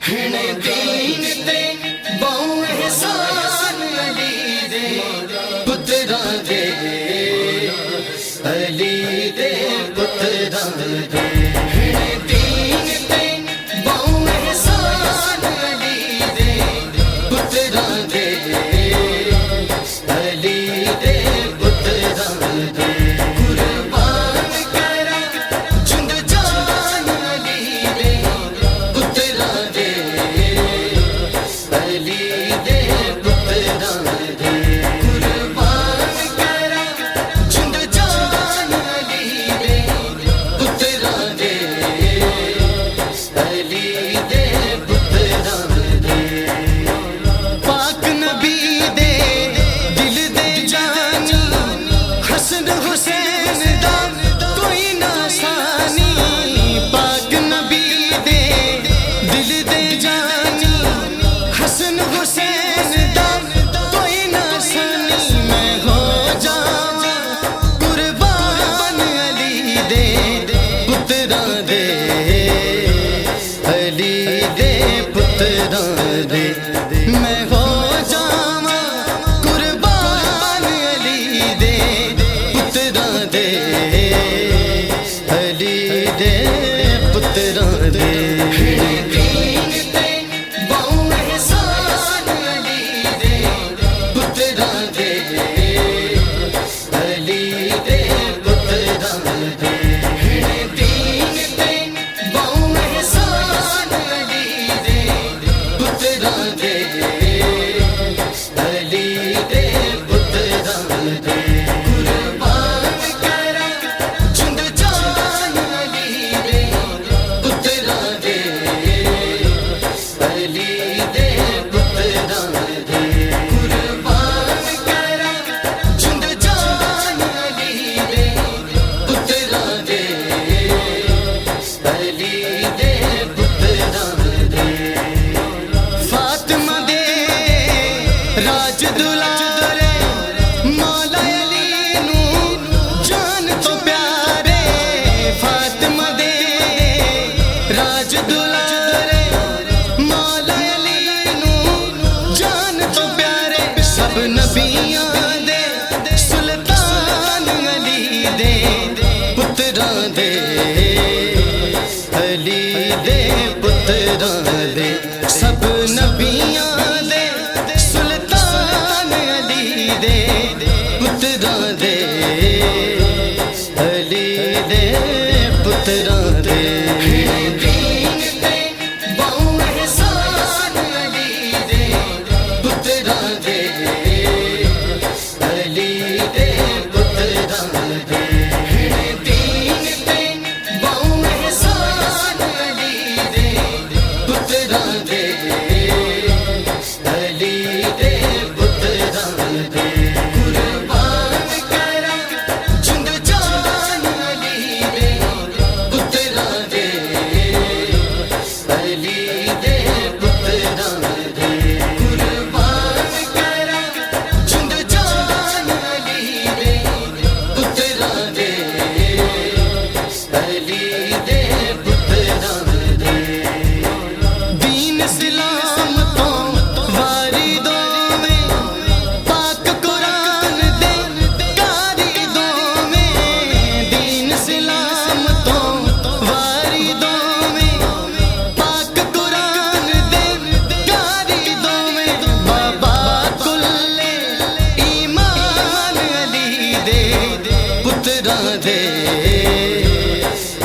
دین دے بہو احسان علی دے پتراں دے علی دے پتراں دے دین دے بہو احسان علی دے پتراں دے علی دے پتراں دے قربان کرا جند جان علی دے پتراں دے علی دے پتراں دے قربان کرا جند جان علی دے پتراں دے علی دے پتراں دے پاک نبی دے دل دے جانی حسن حسین دا کوئی نہ ثانی پاک نبی دے دل دے جانی حسن حسین دا کوئی نہ ثانی میں ہو جاواں قربان علی دے پتراں دے علی دے پتراں دے میں ہو جاواں قربان علی دے پتراں دے علی دے پتراں دے دین دے بہو احسان علی دے پتراں دے علی دے پتراں دے دین دے بہو احسان علی دے پتراں دے علی دے پتراں دے قربان کرا جند جان علی دے پتراں دے علی دے پتراں دے قربان کرا جند جان علی دے پتراں دے علی دے پتراں دے فاطمہ دے راج دلارے مولا علی نو جان تو پیارے فاطمہ دے راج دلارے مولا علی نو جان تو پیارے سب نبیاں دے سلطان علی دے پتراں دے علی دے پتراں دے سب نبیاں دے سلطان علی دے پتراں دے علی دے پتراں دے دین دے بہو احسان علی دے پتراں دے علی دے پتراں دے دین دے بہو احسان علی دے پتراں دے علی دے پتراں دے قربان کرا جند جان علی دے پتراں دے علی دے پتراں دے قربان کرا جند جان علی دے پتراں دے علی دے پتراں دے دین اسلام تو واری دو میں پاک قرآن دے کاری دو میں دین اسلام تو واری دو میں پاک قرآن دے کاری دو میں بابا کل ایمان علی دے پتراں دے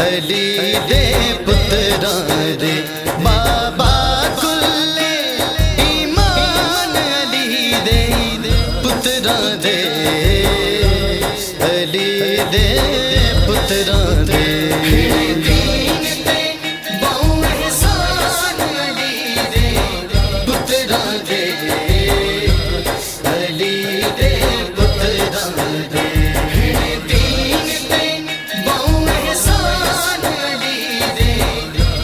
علی دے پتراں دے بابا کل ایمان علی دے پتراں دے علی دے پتراں دے دین دے بہو احسان علی دے پتراں دے علی دے پتراں دے دین دے بہو احسان علی دے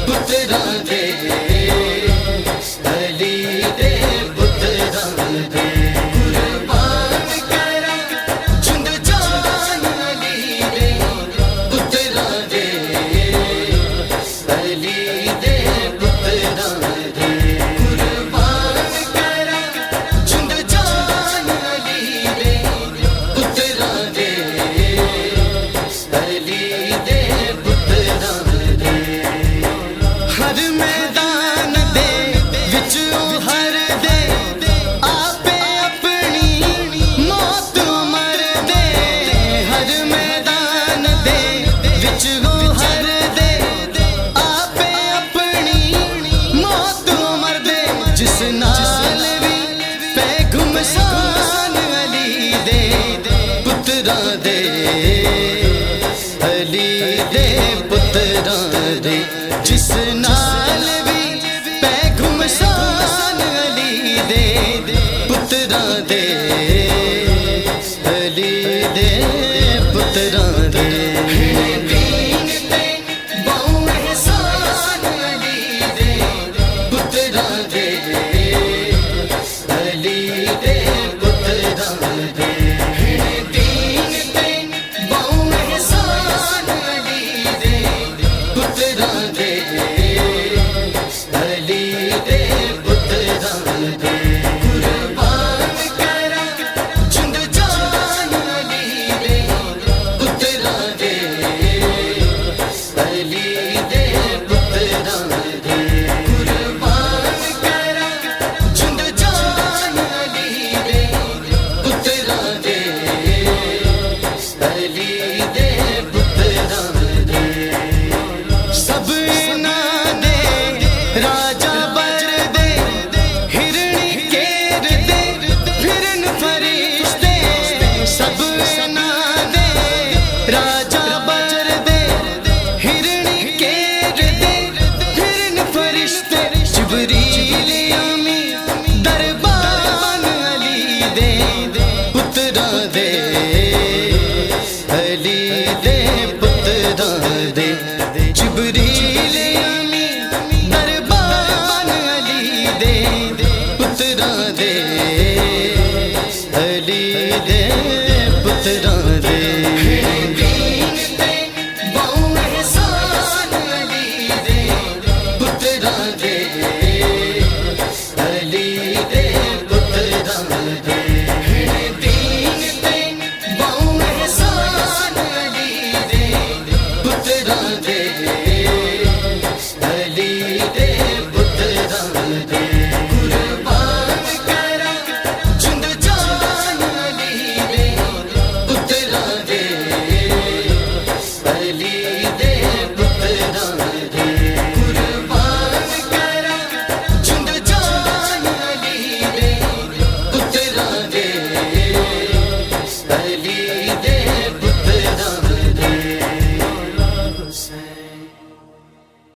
پتراں دے علی دے پتراں دے قربان کرا جند جان علی دے پتراں دے علی دے پتراں دے جس نال بھی پے گھمسان علی دے پتراں دے علی دے پتراں دے جبریل امی دربان علی دے پتراں دے علی دے پتراں